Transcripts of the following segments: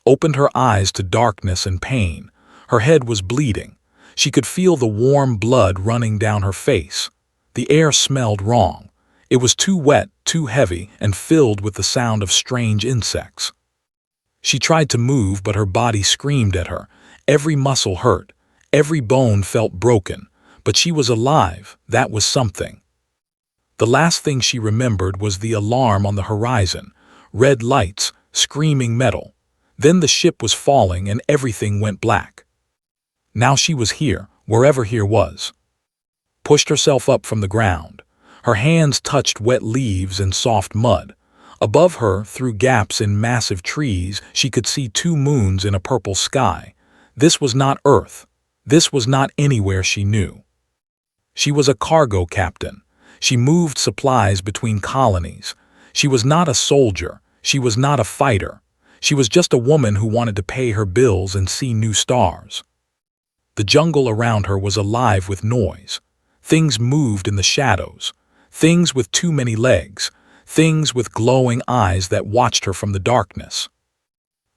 opened her eyes to darkness and pain. Her head was bleeding. She could feel the warm blood running down her face. The air smelled wrong. It was too wet, too heavy, and filled with the sound of strange insects. She tried to move, but her body screamed at her. Every muscle hurt. Every bone felt broken. But she was alive. That was something. The last thing she remembered was the alarm on the horizon. Red lights, screaming metal. Then the ship was falling and everything went black. Now she was here, wherever here was. Pushed herself up from the ground. Her hands touched wet leaves and soft mud. Above her, through gaps in massive trees, she could see 2 moons in a purple sky. This was not Earth. This was not anywhere she knew. She was a cargo captain. She moved supplies between colonies. She was not a soldier. She was not a fighter. She was just a woman who wanted to pay her bills and see new stars. The jungle around her was alive with noise. Things moved in the shadows. Things with too many legs. Things with glowing eyes that watched her from the darkness.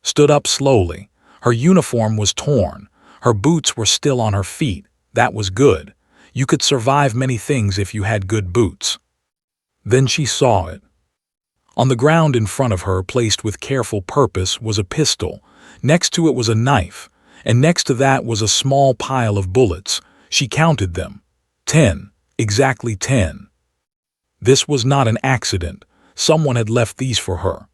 Stood up slowly. Her uniform was torn. Her boots were still on her feet. That was good. You could survive many things if you had good boots. Then she saw it. On the ground in front of her, placed with careful purpose, was a pistol. Next to it was a knife, and next to that was a small pile of bullets. She counted them. 10. Exactly 10. This was not an accident. Someone had left these for her.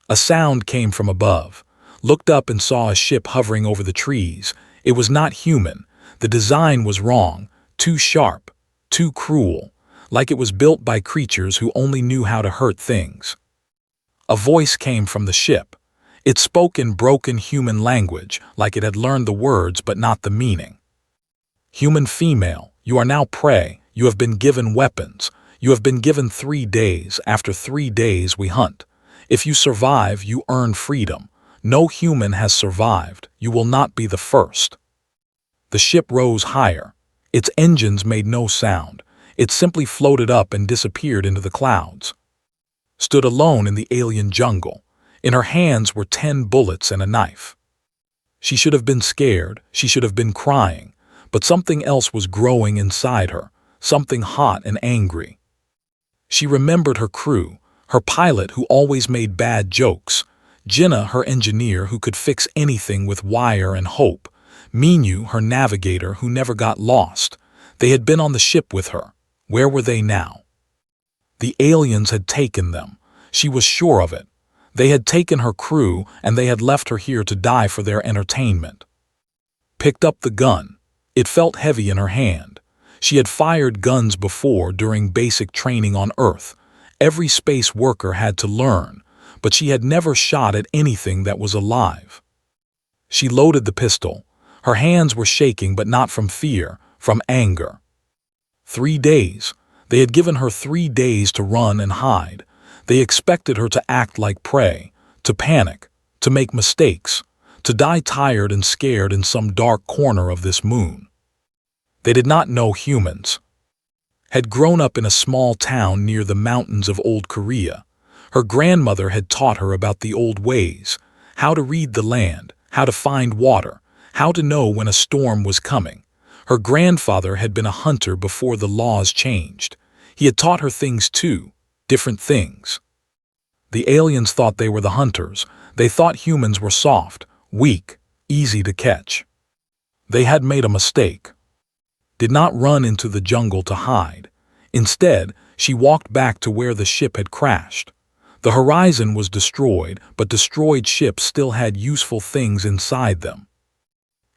A sound came from above. Looked up and saw a ship hovering over the trees. It was not human. The design was wrong. Too sharp. Too cruel. Like it was built by creatures who only knew how to hurt things. A voice came from the ship. It spoke in broken human language, like it had learned the words but not the meaning. Human female, you are now prey. You have been given weapons. You have been given 3 days. After 3 days we hunt. If you survive, you earn freedom. No human has survived. You will not be the first. The ship rose higher. Its engines made no sound. It simply floated up and disappeared into the clouds. Stood alone in the alien jungle. In her hands were 10 bullets and a knife. She should have been scared. She should have been crying. But something else was growing inside her. Something hot and angry. She remembered her crew. Her pilot who always made bad jokes. Jinnah, her engineer who could fix anything with wire and hope. Minyu, her navigator who never got lost. They had been on the ship with her. Where were they now? The aliens had taken them. She was sure of it. They had taken her crew and they had left her here to die for their entertainment. Picked up the gun. It felt heavy in her hand. She had fired guns before during basic training on Earth. Every space worker had to learn, but she had never shot at anything that was alive. She loaded the pistol. Her hands were shaking, but not from fear, from anger. 3 days. They had given her 3 days to run and hide. They expected her to act like prey, to panic, to make mistakes, to die tired and scared in some dark corner of this moon. They did not know humans. Had grown up in a small town near the mountains of old Korea. Her grandmother had taught her about the old ways, how to read the land, how to find water, how to know when a storm was coming. Her grandfather had been a hunter before the laws changed. He had taught her things too, different things. The aliens thought they were the hunters. They thought humans were soft, weak, easy to catch. They had made a mistake. Did not run into the jungle to hide. Instead, she walked back to where the ship had crashed. The horizon was destroyed, but destroyed ships still had useful things inside them.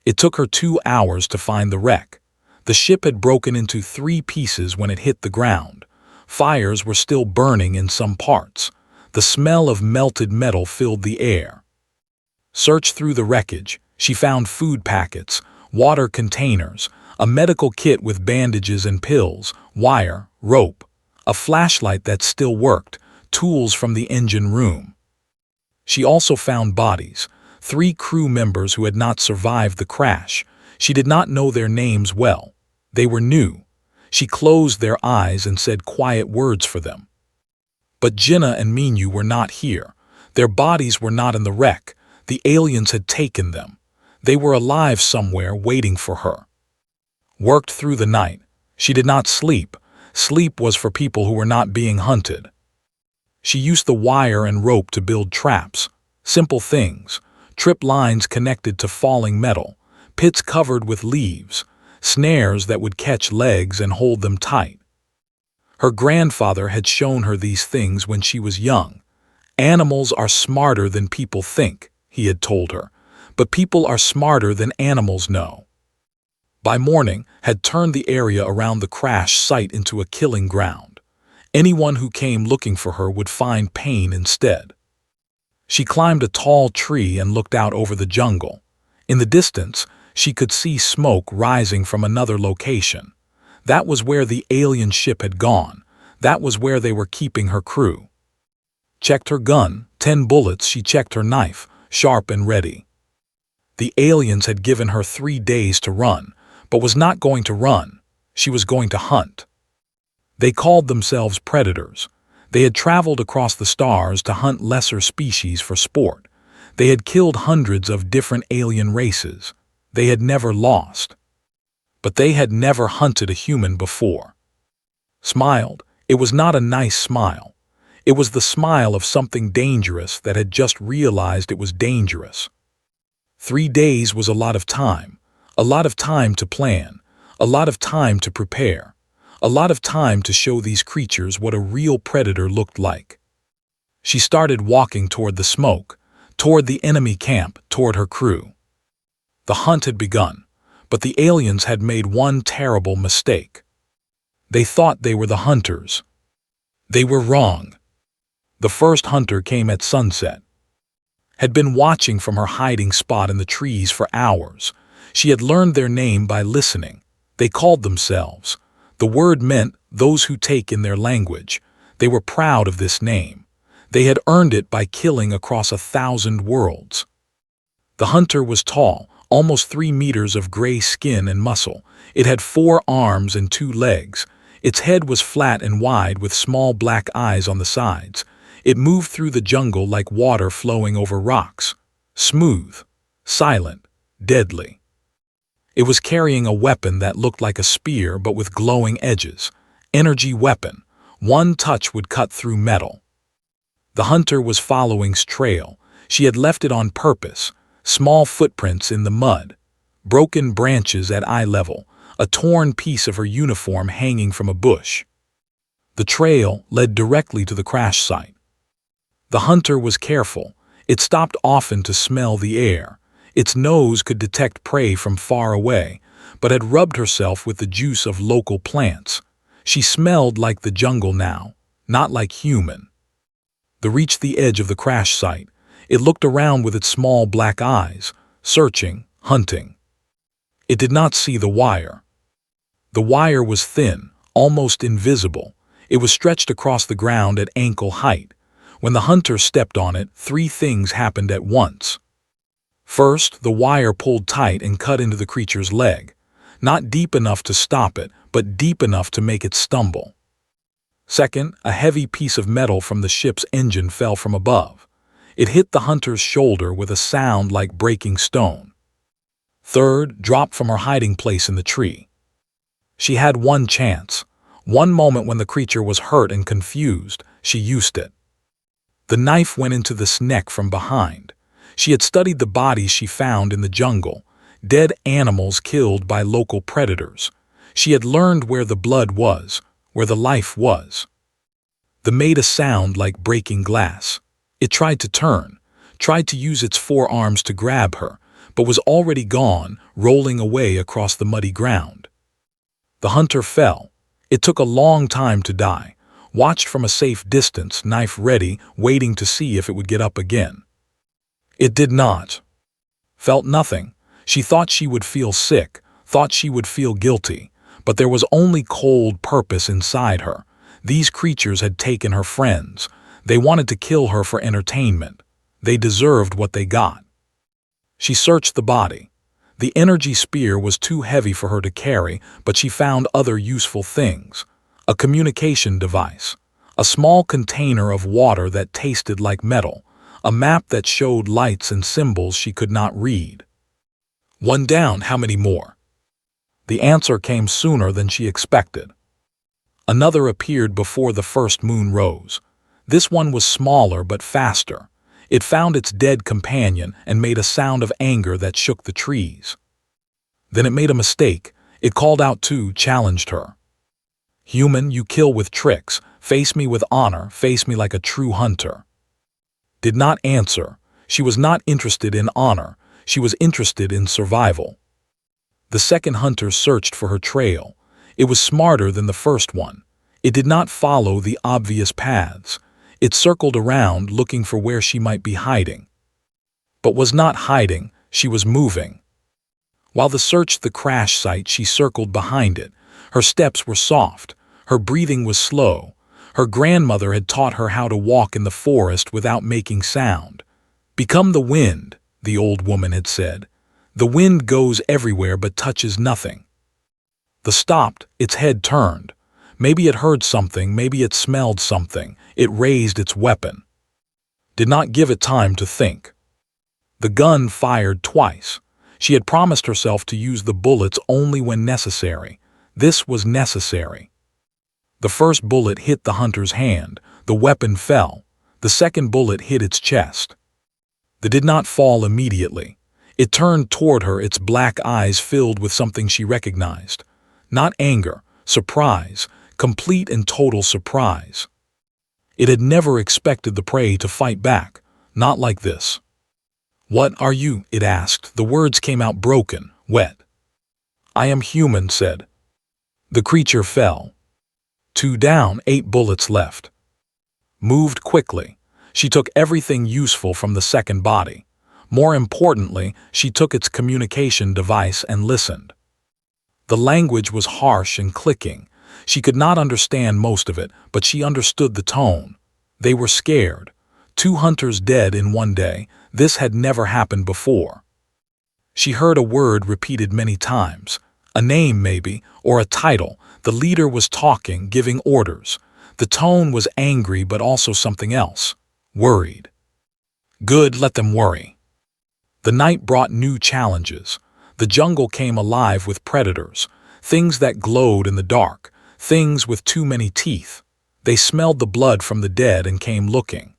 It took her 2 hours to find the wreck. The ship had broken into 3 pieces when it hit the ground. Fires were still burning in some parts. The smell of melted metal filled the air. Searched through the wreckage. She found food packets, water containers, a medical kit with bandages and pills, wire, rope, a flashlight that still worked, tools from the engine room. She also found bodies. 3 crew members who had not survived the crash. She did not know their names well. They were new. She closed their eyes and said quiet words for them. But Jinnah and Minyu were not here. Their bodies were not in the wreck. The aliens had taken them. They were alive somewhere waiting for her. Worked through the night. She did not sleep. Sleep was for people who were not being hunted. She used the wire and rope to build traps. Simple things. Trip lines connected to falling metal. Pits covered with leaves. Snares that would catch legs and hold them tight. Her grandfather had shown her these things when she was young. Animals are smarter than people think, he had told her, but people are smarter than animals know. By morning, had turned the area around the crash site into a killing ground. Anyone who came looking for her would find pain instead. She climbed a tall tree and looked out over the jungle. In the distance, she could see smoke rising from another location. That was where the alien ship had gone. That was where they were keeping her crew. Checked her gun, 10 bullets. She checked her knife, sharp and ready. The aliens had given her 3 days to run, but was not going to run. She was going to hunt. They called themselves predators. They had traveled across the stars to hunt lesser species for sport. They had killed hundreds of different alien races. They had never lost. But they had never hunted a human before. Smiled. It was not a nice smile. It was the smile of something dangerous that had just realized it was dangerous. 3 days was a lot of time. A lot of time to plan. A lot of time to prepare. A lot of time to show these creatures what a real predator looked like. She started walking toward the smoke, toward the enemy camp, toward her crew. The hunt had begun, but the aliens had made one terrible mistake. They thought they were the hunters. They were wrong. The first hunter came at sunset. Had been watching from her hiding spot in the trees for hours. She had learned their name by listening. They called themselves. The word meant those who take in their language. They were proud of this name. They had earned it by killing across 1,000 worlds. The hunter was tall, almost 3 meters of gray skin and muscle. It had 4 arms and 2 legs. Its head was flat and wide with small black eyes on the sides. It moved through the jungle like water flowing over rocks. Smooth, silent, deadly. It was carrying a weapon that looked like a spear but with glowing edges. Energy weapon. One touch would cut through metal. The hunter was following's trail. She had left it on purpose. Small footprints in the mud. Broken branches at eye level. A torn piece of her uniform hanging from a bush. The trail led directly to the crash site. The hunter was careful. It stopped often to smell the air. Its nose could detect prey from far away, but had rubbed herself with the juice of local plants. She smelled like the jungle now, not like human. They reached the edge of the crash site. It looked around with its small black eyes, searching, hunting. It did not see the wire. The wire was thin, almost invisible. It was stretched across the ground at ankle height. When the hunter stepped on it, 3 things happened at once. First, the wire pulled tight and cut into the creature's leg. Not deep enough to stop it, but deep enough to make it stumble. Second, a heavy piece of metal from the ship's engine fell from above. It hit the hunter's shoulder with a sound like breaking stone. Third, dropped from her hiding place in the tree. She had one chance. One moment when the creature was hurt and confused. She used it. The knife went into the neck from behind. She had studied the bodies she found in the jungle, dead animals killed by local predators. She had learned where the blood was, where the life was. They made a sound like breaking glass. It tried to turn, tried to use its 4 arms to grab her, but was already gone, rolling away across the muddy ground. The hunter fell. It took a long time to die, watched from a safe distance, knife ready, waiting to see if it would get up again. It did not. Felt nothing. She thought she would feel sick, thought she would feel guilty, but there was only cold purpose inside her. These creatures had taken her friends. They wanted to kill her for entertainment. They deserved what they got. She searched the body. The energy spear was too heavy for her to carry, but she found other useful things. A communication device. A small container of water that tasted like metal. a map that showed lights and symbols she could not read. One down, how many more? The answer came sooner than she expected. Another appeared before the first moon rose. This one was smaller but faster. It found its dead companion and made a sound of anger that shook the trees. Then it made a mistake. It called out too, challenged her. Human, you kill with tricks. Face me with honor. Face me like a true hunter. Did not answer. She was not interested in honor. She was interested in survival. The second hunter searched for her trail. It was smarter than the first one. It did not follow the obvious paths. It circled around, looking for where she might be hiding. But was not hiding, she was moving. While the searched the crash site, she circled behind it. Her steps were soft. Her breathing was slow. Her grandmother had taught her how to walk in the forest without making sound. Become the wind, the old woman had said. The wind goes everywhere but touches nothing. The stopped, its head turned. Maybe it heard something, maybe it smelled something. It raised its weapon. Did not give it time to think. The gun fired twice. She had promised herself to use the bullets only when necessary. This was necessary. The first bullet hit the hunter's hand. The weapon fell. The second bullet hit its chest. They did not fall immediately. It turned toward her, its black eyes filled with something she recognized. Not anger, surprise, complete and total surprise. It had never expected the prey to fight back, not like this. What are you? It asked. The words came out broken, wet. I am human, said. The creature fell. 2 down, 8 bullets left. Moved quickly. She took everything useful from the second body. More importantly, she took its communication device and listened. The language was harsh and clicking. She could not understand most of it, but she understood the tone. They were scared. 2 hunters dead in one day. This had never happened before. She heard a word repeated many times. A name, maybe, or a title. The leader was talking, giving orders. The tone was angry, but also something else. Worried. Good, let them worry. The night brought new challenges. The jungle came alive with predators, things that glowed in the dark, things with too many teeth. They smelled the blood from the dead and came looking.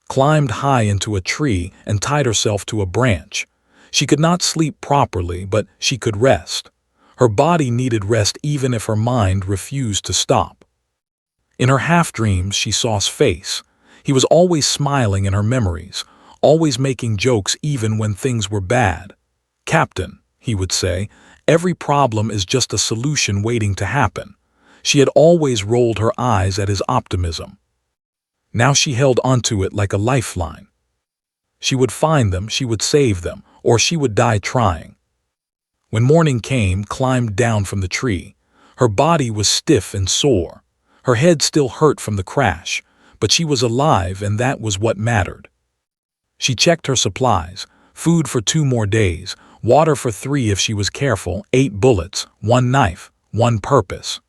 Climbed high into a tree and tied herself to a branch. She could not sleep properly, but she could rest. Her body needed rest even if her mind refused to stop. In her half-dreams, she saw his face. He was always smiling in her memories, always making jokes even when things were bad. Captain, he would say, every problem is just a solution waiting to happen. She had always rolled her eyes at his optimism. Now she held onto it like a lifeline. She would find them, she would save them, or she would die trying. When morning came, climbed down from the tree. Her body was stiff and sore. Her head still hurt from the crash, but she was alive and that was what mattered. She checked her supplies, food for 2 more days, water for 3 if she was careful, 8 bullets, 1 knife, 1 purpose.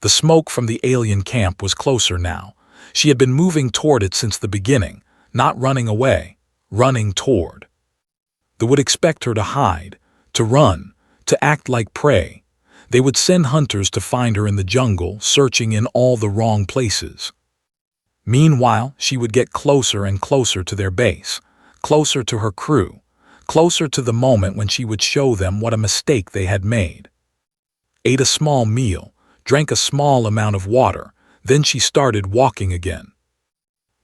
The smoke from the alien camp was closer now. She had been moving toward it since the beginning, not running away, running toward. They would expect her to hide, to run, to act like prey. They would send hunters to find her in the jungle, searching in all the wrong places. Meanwhile, she would get closer and closer to their base, closer to her crew, closer to the moment when she would show them what a mistake they had made. Ate a small meal, drank a small amount of water, then she started walking again.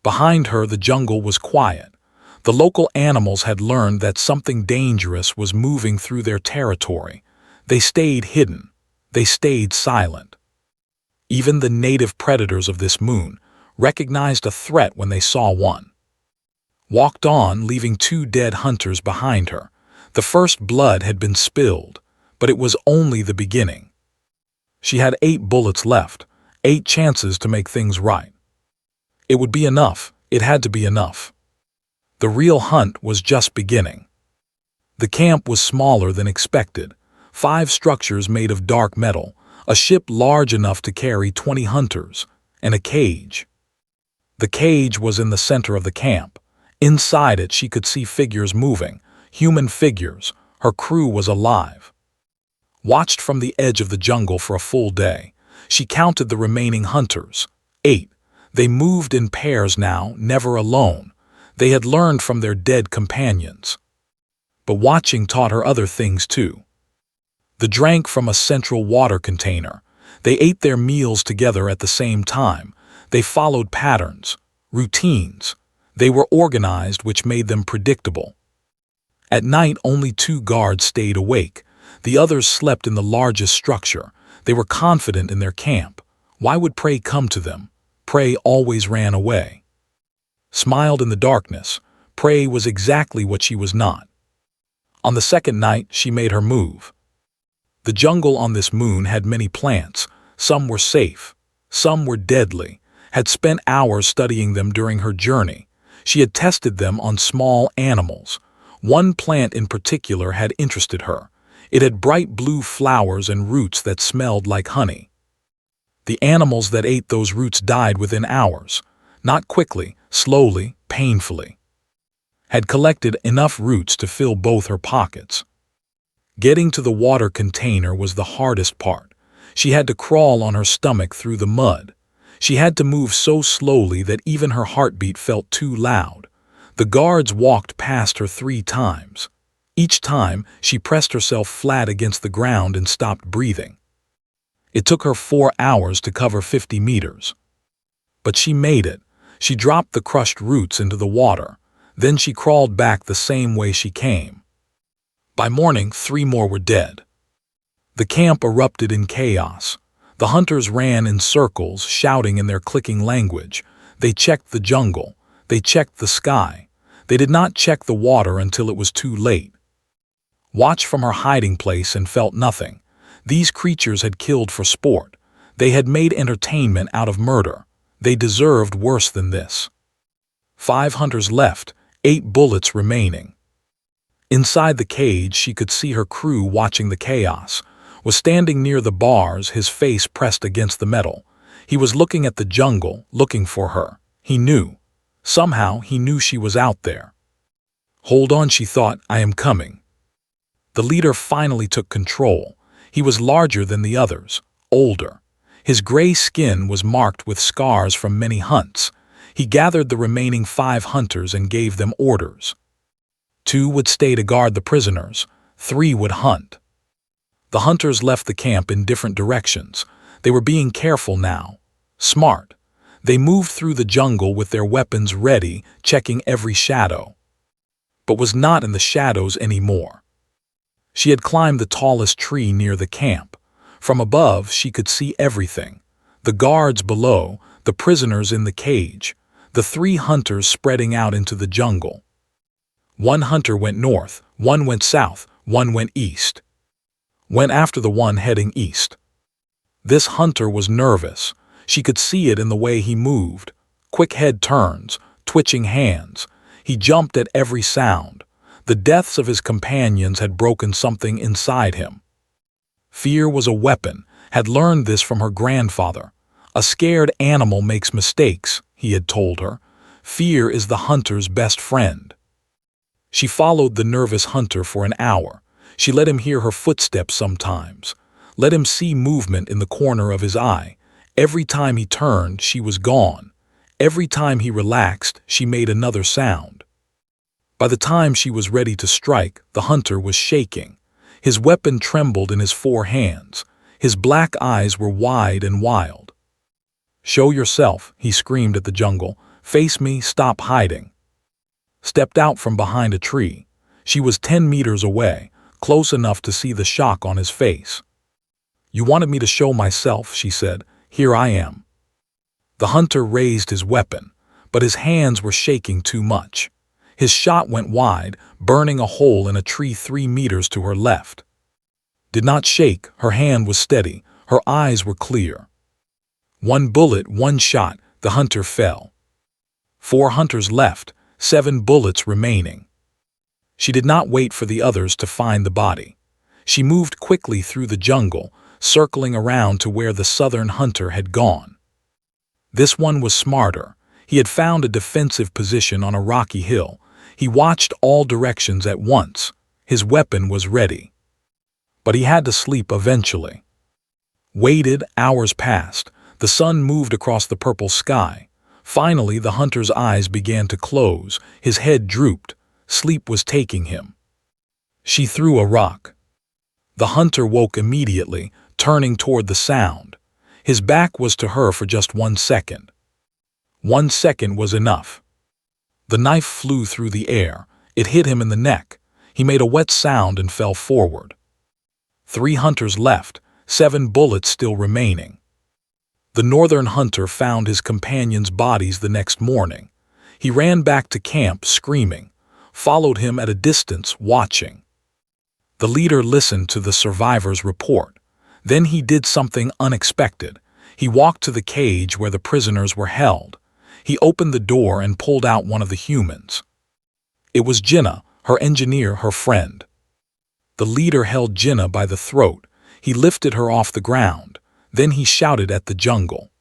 Behind her, the jungle was quiet. The local animals had learned that something dangerous was moving through their territory. They stayed hidden. They stayed silent. Even the native predators of this moon recognized a threat when they saw one. Walked on, leaving 2 dead hunters behind her. The first blood had been spilled, but it was only the beginning. She had 8 bullets left, 8 chances to make things right. It would be enough. It had to be enough. The real hunt was just beginning. The camp was smaller than expected. 5 structures made of dark metal, a ship large enough to carry 20 hunters, and a cage. The cage was in the center of the camp. Inside it, she could see figures moving, human figures. Her crew was alive. Watched from the edge of the jungle for a full day, she counted the remaining hunters. 8. They moved in pairs now, never alone. They had learned from their dead companions. But watching taught her other things too. They drank from a central water container. They ate their meals together at the same time. They followed patterns, routines. They were organized, which made them predictable. At night, only 2 guards stayed awake. The others slept in the largest structure. They were confident in their camp. Why would prey come to them? Prey always ran away. Smiled in the darkness. Prey was exactly what she was not. On the second night, she made her move. The jungle on this moon had many plants. Some were safe. Some were deadly. Had spent hours studying them during her journey. She had tested them on small animals. One plant in particular had interested her. It had bright blue flowers and roots that smelled like honey. The animals that ate those roots died within hours. Not quickly, slowly, painfully. Had collected enough roots to fill both her pockets. Getting to the water container was the hardest part. She had to crawl on her stomach through the mud. She had to move so slowly that even her heartbeat felt too loud. The guards walked past her 3 times. Each time, she pressed herself flat against the ground and stopped breathing. It took her 4 hours to cover 50 meters. But she made it. She dropped the crushed roots into the water. Then she crawled back the same way she came. By morning, 3 more were dead. The camp erupted in chaos. The hunters ran in circles, shouting in their clicking language. They checked the jungle. They checked the sky. They did not check the water until it was too late. Watched from her hiding place and felt nothing. These creatures had killed for sport. They had made entertainment out of murder. They deserved worse than this. 5 hunters left, 8 bullets remaining. Inside the cage, she could see her crew watching the chaos. Was standing near the bars, his face pressed against the metal. He was looking at the jungle, looking for her. He knew. Somehow, he knew she was out there. Hold on, she thought, I am coming. The leader finally took control. He was larger than the others, older. His gray skin was marked with scars from many hunts. He gathered the remaining 5 hunters and gave them orders. 2 would stay to guard the prisoners. 3 would hunt. The hunters left the camp in different directions. They were being careful now. Smart. They moved through the jungle with their weapons ready, checking every shadow. But was not in the shadows anymore. She had climbed the tallest tree near the camp. From above, she could see everything. The guards below, the prisoners in the cage, the 3 hunters spreading out into the jungle. 1 hunter went north, 1 went south, 1 went east. Went after the one heading east. This hunter was nervous. She could see it in the way he moved. Quick head turns, twitching hands. He jumped at every sound. The deaths of his companions had broken something inside him. Fear was a weapon, had learned this from her grandfather. A scared animal makes mistakes, he had told her. Fear is the hunter's best friend. She followed the nervous hunter for an hour. She let him hear her footsteps sometimes. Let him see movement in the corner of his eye. Every time he turned, she was gone. Every time he relaxed, she made another sound. By the time she was ready to strike, the hunter was shaking. His weapon trembled in his 4 hands. His black eyes were wide and wild. Show yourself, he screamed at the jungle. Face me, stop hiding. Stepped out from behind a tree. She was 10 meters away, close enough to see the shock on his face. You wanted me to show myself, she said. Here I am. The hunter raised his weapon, but his hands were shaking too much. His shot went wide, burning a hole in a tree 3 meters to her left. Did not shake, her hand was steady, her eyes were clear. 1 bullet, 1 shot, the hunter fell. 4 hunters left, 7 bullets remaining. She did not wait for the others to find the body. She moved quickly through the jungle, circling around to where the southern hunter had gone. This one was smarter. He had found a defensive position on a rocky hill. He watched all directions at once. His weapon was ready. But he had to sleep eventually. Waited, hours passed. The sun moved across the purple sky. Finally, the hunter's eyes began to close. His head drooped. Sleep was taking him. She threw a rock. The hunter woke immediately, turning toward the sound. His back was to her for just 1 second. 1 second was enough. The knife flew through the air. It hit him in the neck. He made a wet sound and fell forward. 3 hunters left, 7 bullets still remaining. The northern hunter found his companions' bodies the next morning. He ran back to camp, screaming, followed him at a distance, watching. The leader listened to the survivors' report. Then he did something unexpected. He walked to the cage where the prisoners were held. He opened the door and pulled out one of the humans. It was Jinnah, her engineer, her friend. The leader held Jinnah by the throat. He lifted her off the ground. Then he shouted at the jungle.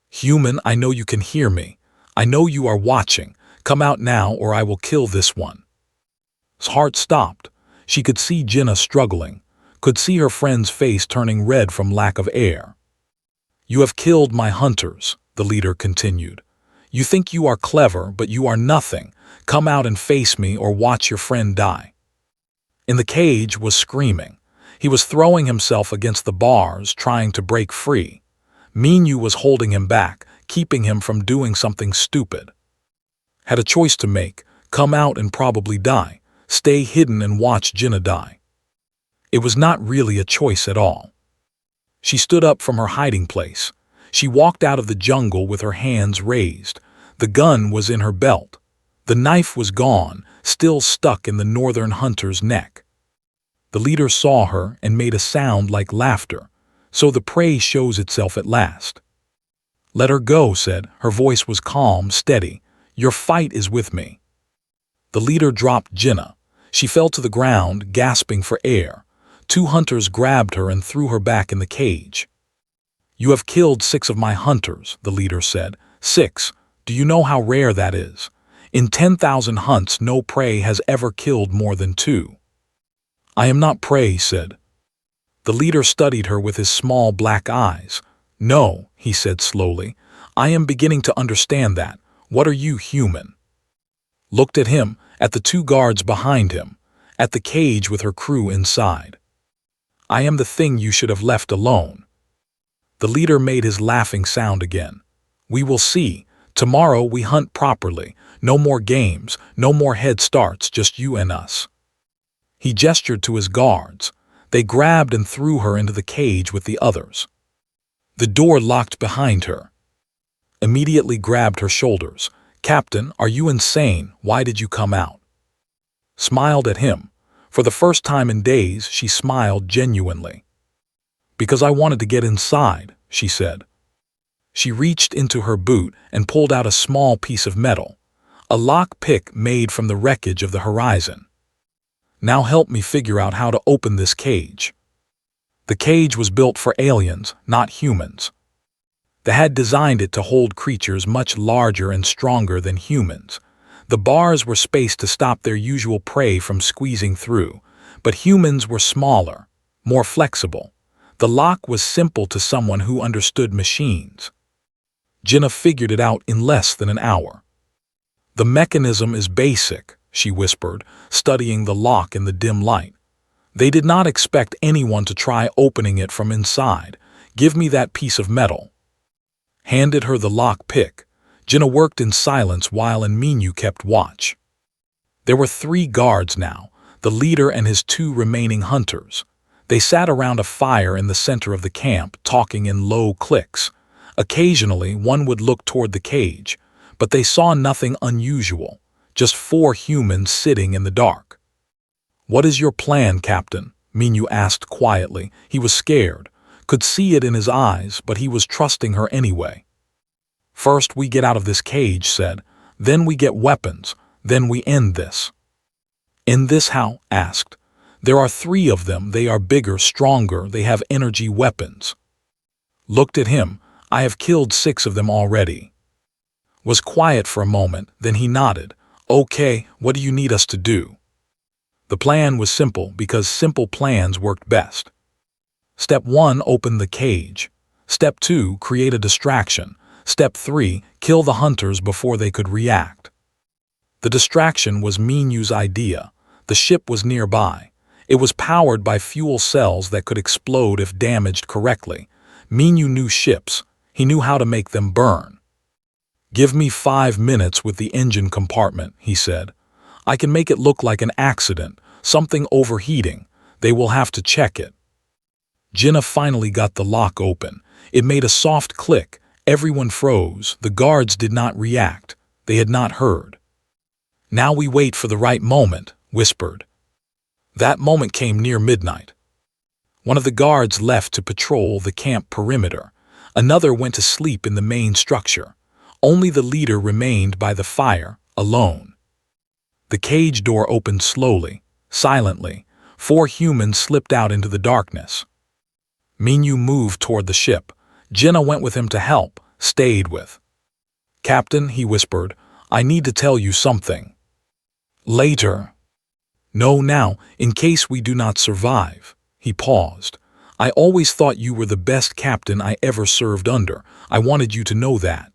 "Human, I know you can hear me. I know you are watching. Come out now or I will kill this one." His heart stopped. She could see Jinnah struggling, could see her friend's face turning red from lack of air. "You have killed my hunters," the leader continued. "You think you are clever, but you are nothing. Come out and face me or watch your friend die." In the cage was screaming. He was throwing himself against the bars, trying to break free. Minyu was holding him back, keeping him from doing something stupid. Had a choice to make: come out and probably die, stay hidden and watch Jinnah die. It was not really a choice at all. She stood up from her hiding place. She walked out of the jungle with her hands raised. The gun was in her belt. The knife was gone, still stuck in the northern hunter's neck. The leader saw her and made a sound like laughter. "So the prey shows itself at last." "Let her go," said. Her voice was calm, steady. "Your fight is with me." The leader dropped Jinnah. She fell to the ground, gasping for air. 2 hunters grabbed her and threw her back in the cage. "You have killed 6 of my hunters," the leader said. 6. Do you know how rare that is? In 10,000 hunts, no prey has ever killed more than 2. "I am not prey," said. The leader studied her with his small black eyes. "No," he said slowly. "I am beginning to understand that. What are you, human?" Looked at him, at the 2 guards behind him, at the cage with her crew inside. "I am the thing you should have left alone." The leader made his laughing sound again. "We will see. Tomorrow we hunt properly. No more games, no more head starts, just you and us." He gestured to his guards. They grabbed and threw her into the cage with the others. The door locked behind her. Immediately grabbed her shoulders. "Captain, are you insane? Why did you come out?" Smiled at him. For the first time in days, she smiled genuinely. "Because I wanted to get inside," she said. She reached into her boot and pulled out a small piece of metal, a lock pick made from the wreckage of the horizon. "Now help me figure out how to open this cage." The cage was built for aliens, not humans. They had designed it to hold creatures much larger and stronger than humans. The bars were spaced to stop their usual prey from squeezing through, but humans were smaller, more flexible. The lock was simple to someone who understood machines. Jinnah figured it out in less than an hour. "The mechanism is basic," she whispered, studying the lock in the dim light. "They did not expect anyone to try opening it from inside. Give me that piece of metal." Handed her the lock pick. Jinnah worked in silence while Minyu kept watch. There were 3 guards now, the leader and his 2 remaining hunters. They sat around a fire in the center of the camp, talking in low clicks. Occasionally, one would look toward the cage, but they saw nothing unusual, just 4 humans sitting in the dark. "What is your plan, Captain?" Minyu asked quietly. He was scared, could see it in his eyes, but he was trusting her anyway. "First we get out of this cage," said. "Then we get weapons. Then we end this." "End this how?" asked. "There are 3 of them. They are bigger, stronger. They have energy weapons." Looked at him. "I have killed 6 of them already." was quiet for a moment, then he nodded. Okay, what do you need us to do? The plan was simple because simple plans worked best. Step 1, open the cage. Step 2, create a distraction. Step 3, kill the hunters before they could react. The distraction was Minyu's idea. The ship was nearby. It was powered by fuel cells that could explode if damaged correctly. Minyu knew ships. He knew how to make them burn. Give me 5 minutes with the engine compartment, he said. I can make it look like an accident, something overheating. They will have to check it. Jinna finally got the lock open. It made a soft click. Everyone froze. The guards did not react. They had not heard. Now we wait for the right moment, whispered. That moment came near midnight. One of the guards left to patrol the camp perimeter. Another went to sleep in the main structure. Only the leader remained by the fire, alone. The cage door opened slowly, silently. 4 humans slipped out into the darkness. Minyu moved toward the ship. Jinna went with him to help, stayed with. Captain, he whispered, I need to tell you something. Later. No, now, in case we do not survive. He paused. I always thought you were the best captain I ever served under. I wanted you to know that.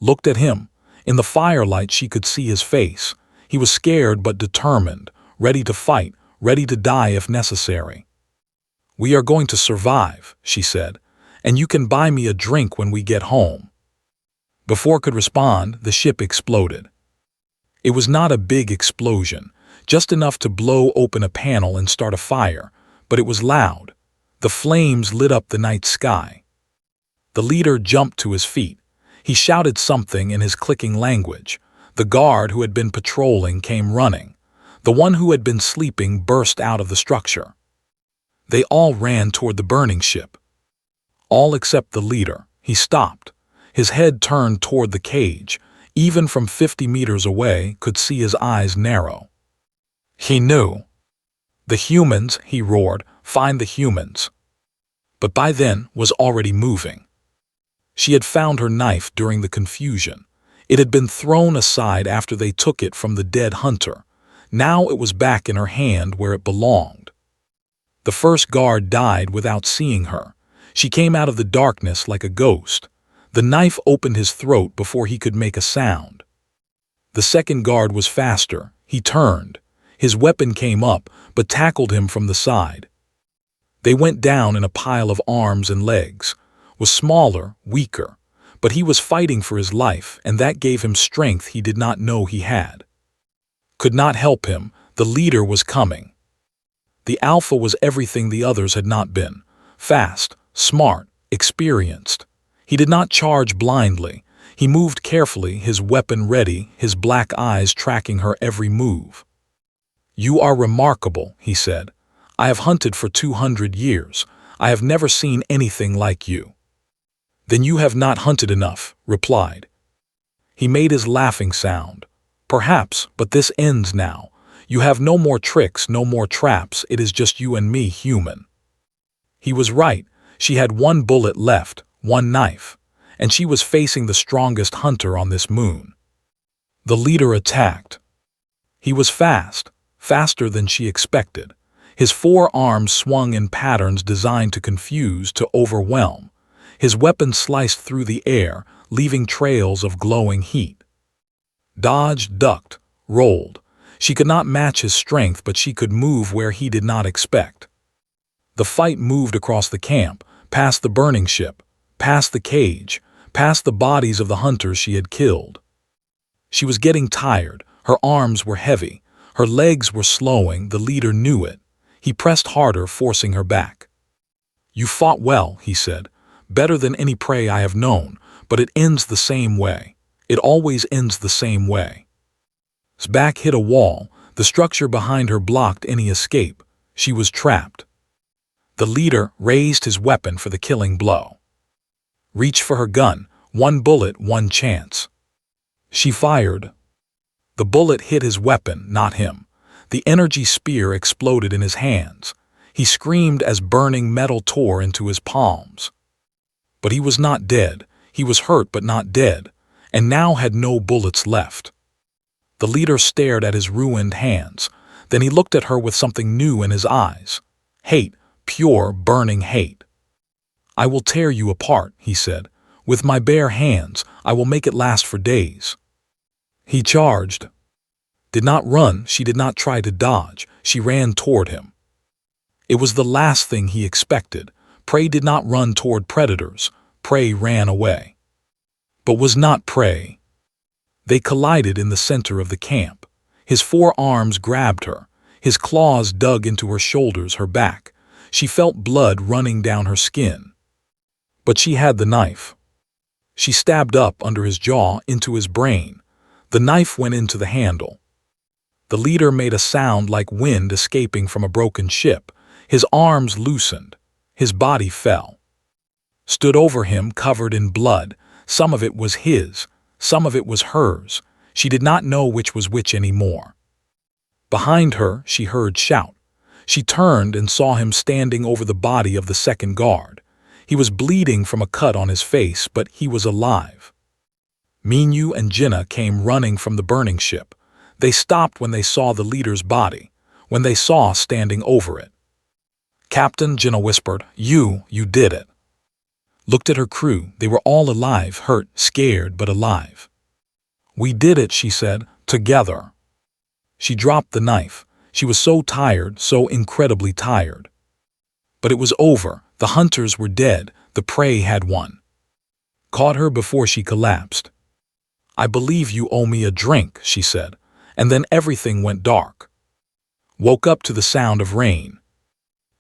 Looked at him. In the firelight she could see his face. He was scared but determined, ready to fight, ready to die if necessary. We are going to survive, she said, and you can buy me a drink when we get home. Before could respond, the ship exploded. It was not a big explosion, just enough to blow open a panel and start a fire, but it was loud. The flames lit up the night sky. The leader jumped to his feet. He shouted something in his clicking language. The guard who had been patrolling came running. The one who had been sleeping burst out of the structure. They all ran toward the burning ship. All except the leader. He stopped. His head turned toward the cage. Even from 50 meters away, could see his eyes narrow. He knew. The humans, he roared, find the humans. But by then was already moving. She had found her knife during the confusion. It had been thrown aside after they took it from the dead hunter. Now it was back in her hand where it belonged. The first guard died without seeing her. She came out of the darkness like a ghost. The knife opened his throat before he could make a sound. The second guard was faster. He turned. His weapon came up, but tackled him from the side. They went down in a pile of arms and legs. Was smaller, weaker, but he was fighting for his life, and that gave him strength he did not know he had. Could not help him. The leader was coming. The Alpha was everything the others had not been. Fast, smart, experienced. He did not charge blindly. He moved carefully, his weapon ready, his black eyes tracking her every move. You are remarkable, he said. I have hunted for 200 years. I have never seen anything like you. Then you have not hunted enough, replied. He made his laughing sound. Perhaps, but this ends now. You have no more tricks, no more traps. It is just you and me, human. He was right. She had 1 bullet left, 1 knife, and she was facing the strongest hunter on this moon. The leader attacked. He was fast, faster than she expected. His 4 arms swung in patterns designed to confuse, to overwhelm. His weapon sliced through the air, leaving trails of glowing heat. Dodged, ducked, rolled. She could not match his strength, but she could move where he did not expect. The fight moved across the camp, past the burning ship, past the cage, past the bodies of the hunters she had killed. She was getting tired. Her arms were heavy. Her legs were slowing. The leader knew it. He pressed harder, forcing her back. You fought well, he said. Better than any prey I have known, but it ends the same way. It always ends the same way. His back hit a wall. The structure behind her blocked any escape. She was trapped. The leader raised his weapon for the killing blow. Reached for her gun. 1 bullet, 1 chance. She fired. The bullet hit his weapon, not him. The energy spear exploded in his hands. He screamed as burning metal tore into his palms. But he was not dead. He was hurt but not dead. and now had no bullets left. The leader stared at his ruined hands. Then he looked at her with something new in his eyes. Hate, pure, burning hate. "I will tear you apart," he said. "With my bare hands, I will make it last for days." He charged. Did not run, she did not try to dodge, she ran toward him. It was the last thing he expected. Prey did not run toward predators. Prey ran away. But was not prey. They collided in the center of the camp. His forearms grabbed her. His claws dug into her shoulders, her back. She felt blood running down her skin. But she had the knife. She stabbed up under his jaw into his brain. The knife went into the handle. The leader made a sound like wind escaping from a broken ship. His arms loosened. His body fell. Stood over him covered in blood. Some of it was his. Some of it was hers. She did not know which was which anymore. Behind her, she heard shout. She turned and saw him standing over the body of the second guard. He was bleeding from a cut on his face, but he was alive. Minyu and Jinna came running from the burning ship. They stopped when they saw the leader's body, when they saw standing over it. "Captain," Jinna whispered, you did it." Looked at her crew. They were all alive, hurt, scared, but alive. "We did it," she said, "together." She dropped the knife. She was so tired, so incredibly tired. But it was over. The hunters were dead. The prey had won. Caught her before she collapsed. "I believe you owe me a drink," she said, and then everything went dark. Woke up to the sound of rain.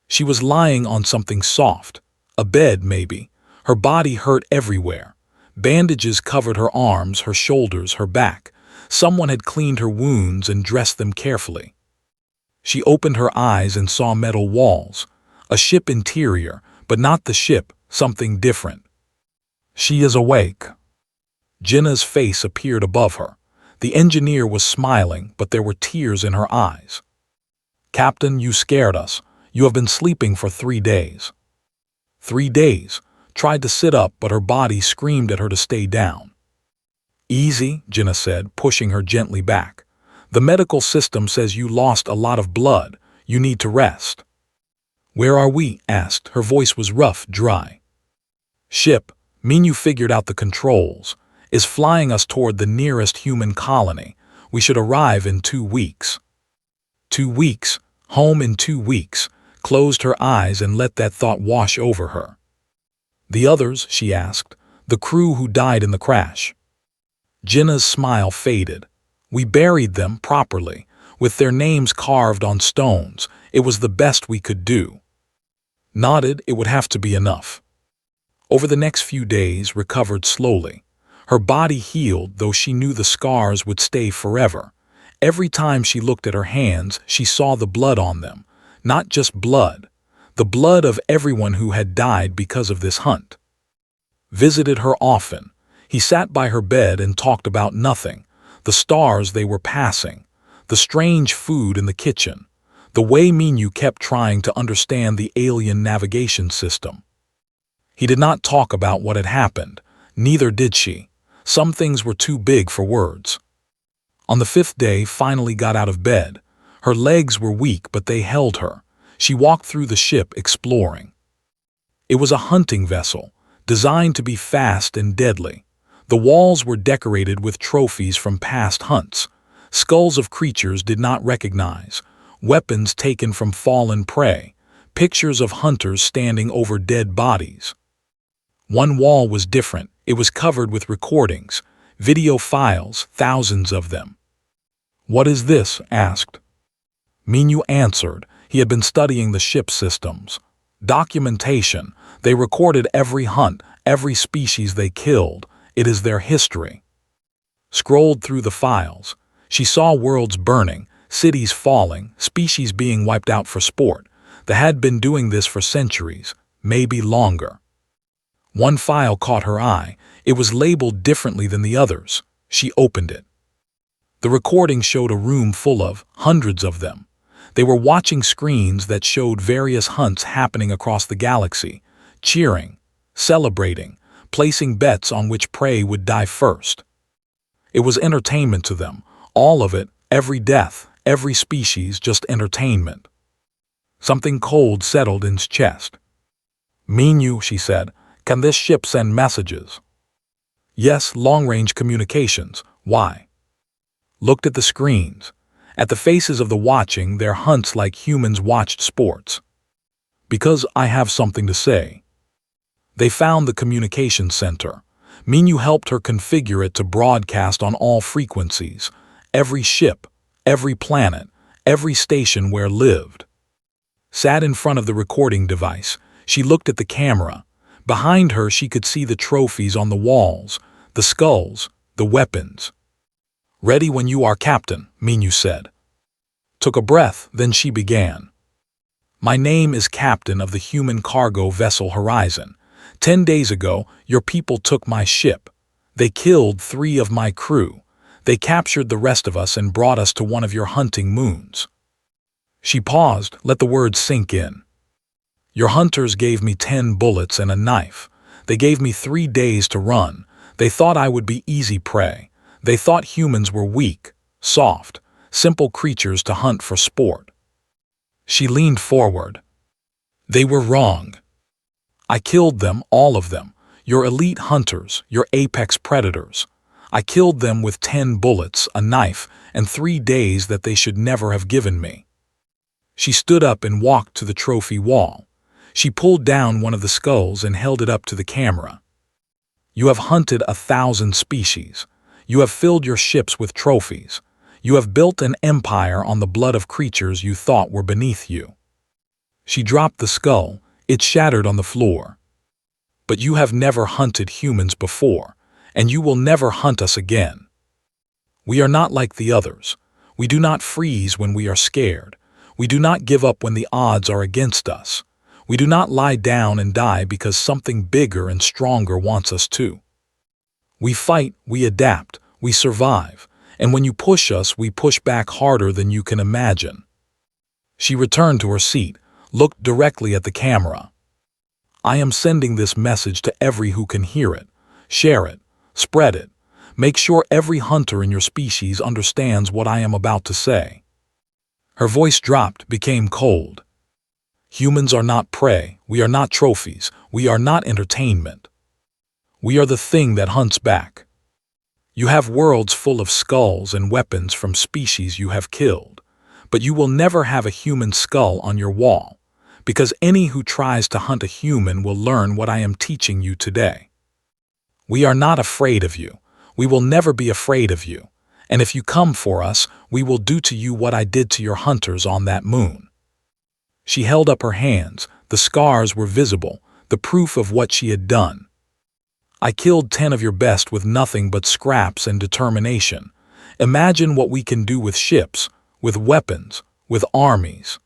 She was lying on something soft, a bed maybe. Her body hurt everywhere. Bandages covered her arms, her shoulders, her back. Someone had cleaned her wounds and dressed them carefully. She opened her eyes and saw metal walls, a ship interior, but not the ship, something different. "She is awake." Jinna's face appeared above her. The engineer was smiling, but there were tears in her eyes. "Captain, you scared us. You have been sleeping for 3 days." 3 days. Tried to sit up, but her body screamed at her to stay down. "Easy," Jinna said, pushing her gently back. "The medical system says you lost a lot of blood. You need to rest." "Where are we?" asked. Her voice was rough, dry. "Ship, Minyu figured out the controls, is flying us toward the nearest human colony. We should arrive in 2 weeks. 2 weeks, home in 2 weeks, closed her eyes and let that thought wash over her. "The others?" she asked. "The crew who died in the crash?" Jinna's smile faded. "We buried them properly, with their names carved on stones. It was the best we could do." Nodded. It would have to be enough. Over the next few days, recovered slowly. Her body healed, though she knew the scars would stay forever. Every time she looked at her hands, she saw the blood on them. Not just blood. The blood of everyone who had died because of this hunt. Visited her often. He sat by her bed and talked about nothing. The stars they were passing. The strange food in the kitchen. The way Minyu kept trying to understand the alien navigation system. He did not talk about what had happened. Neither did she. Some things were too big for words. On the 5th day, finally got out of bed. Her legs were weak, but they held her. She walked through the ship, exploring. It was a hunting vessel, designed to be fast and deadly. The walls were decorated with trophies from past hunts. Skulls of creatures did not recognize. Weapons taken from fallen prey. Pictures of hunters standing over dead bodies. One wall was different. It was covered with recordings, video files, thousands of them. "What is this?" asked. Minyu answered. He had been studying the ship systems. Documentation. They recorded every hunt, every species they killed. It is their history. Scrolled through the files. She saw worlds burning, cities falling, species being wiped out for sport. They had been doing this for centuries, maybe longer. One file caught her eye. It was labeled differently than the others. She opened it. The recording showed a room full of, hundreds of them. They were watching screens that showed various hunts happening across the galaxy, cheering, celebrating, placing bets on which prey would die first. It was entertainment to them, all of it, every death, every species, just entertainment. Something cold settled in his chest. "Minyu," she said, "can this ship send messages?" "Yes, long-range communications. Why?" Looked at the screens. At the faces of the watching, their hunts like humans watched sports. "Because I have something to say." They found the communication center. Minyu helped her configure it to broadcast on all frequencies, every ship, every planet, every station where lived. Sat in front of the recording device, she looked at the camera. Behind her she could see the trophies on the walls, the skulls, the weapons. "Ready when you are, Captain," Minyu said. Took a breath, then she began. "My name is Captain of the human cargo vessel Horizon. 10 days ago, your people took my ship. They killed 3 of my crew. They captured the rest of us and brought us to one of your hunting moons." She paused, let the words sink in. "Your hunters gave me 10 bullets and a knife. They gave me 3 days to run. They thought I would be easy prey. They thought humans were weak, soft, simple creatures to hunt for sport." She leaned forward. "They were wrong. I killed them, all of them, your elite hunters, your apex predators. I killed them with 10 bullets, a knife, and 3 days that they should never have given me." She stood up and walked to the trophy wall. She pulled down one of the skulls and held it up to the camera. "You have hunted 1,000 species. You have filled your ships with trophies. You have built an empire on the blood of creatures you thought were beneath you." She dropped the skull. It shattered on the floor. "But you have never hunted humans before, and you will never hunt us again. We are not like the others. We do not freeze when we are scared. We do not give up when the odds are against us. We do not lie down and die because something bigger and stronger wants us to. We fight, we adapt, we survive, and when you push us, we push back harder than you can imagine." She returned to her seat, looked directly at the camera. "I am sending this message to every who can hear it. Share it, spread it. Make sure every hunter in your species understands what I am about to say." Her voice dropped, became cold. "Humans are not prey, we are not trophies, we are not entertainment. We are the thing that hunts back. You have worlds full of skulls and weapons from species you have killed, but you will never have a human skull on your wall, because any who tries to hunt a human will learn what I am teaching you today. We are not afraid of you. We will never be afraid of you. And if you come for us, we will do to you what I did to your hunters on that moon." She held up her hands. The scars were visible, the proof of what she had done. "I killed 10 of your best with nothing but scraps and determination. Imagine what we can do with ships, with weapons, with armies.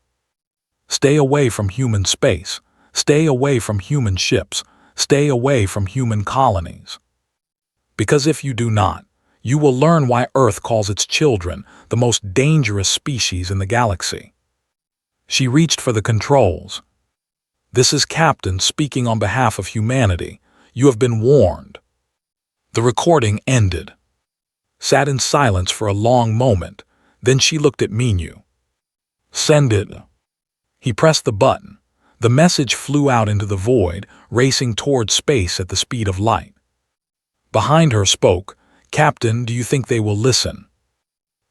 Stay away from human space. Stay away from human ships. Stay away from human colonies. Because if you do not, you will learn why Earth calls its children the most dangerous species in the galaxy." She reached for the controls. "This is Captain speaking on behalf of humanity. You have been warned." The recording ended. Sat in silence for a long moment, then she looked at Minyu. "Send it." He pressed the button. The message flew out into the void, racing toward space at the speed of light. Behind her spoke, "Captain, do you think they will listen?"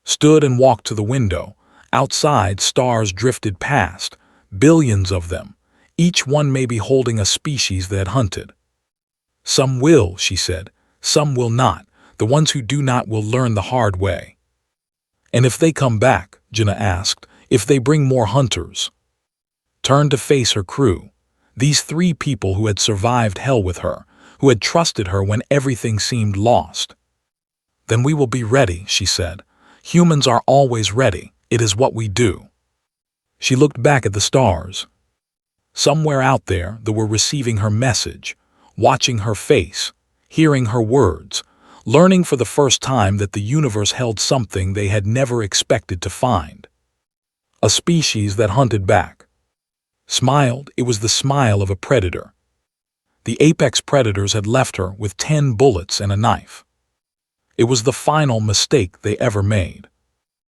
Stood and walked to the window. Outside, stars drifted past, billions of them. Each one may be holding a species that had hunted. "Some will," she said. "Some will not. The ones who do not will learn the hard way." "And if they come back," Jinna asked, "if they bring more hunters?" Turned to face her crew. These 3 people who had survived hell with her, who had trusted her when everything seemed lost. "Then we will be ready," she said. "Humans are always ready. It is what we do." She looked back at the stars. Somewhere out there, they were receiving her message, watching her face, hearing her words, learning for the first time that the universe held something they had never expected to find. A species that hunted back. Smiled, it was the smile of a predator. The apex predators had left her with 10 bullets and a knife. It was the final mistake they ever made.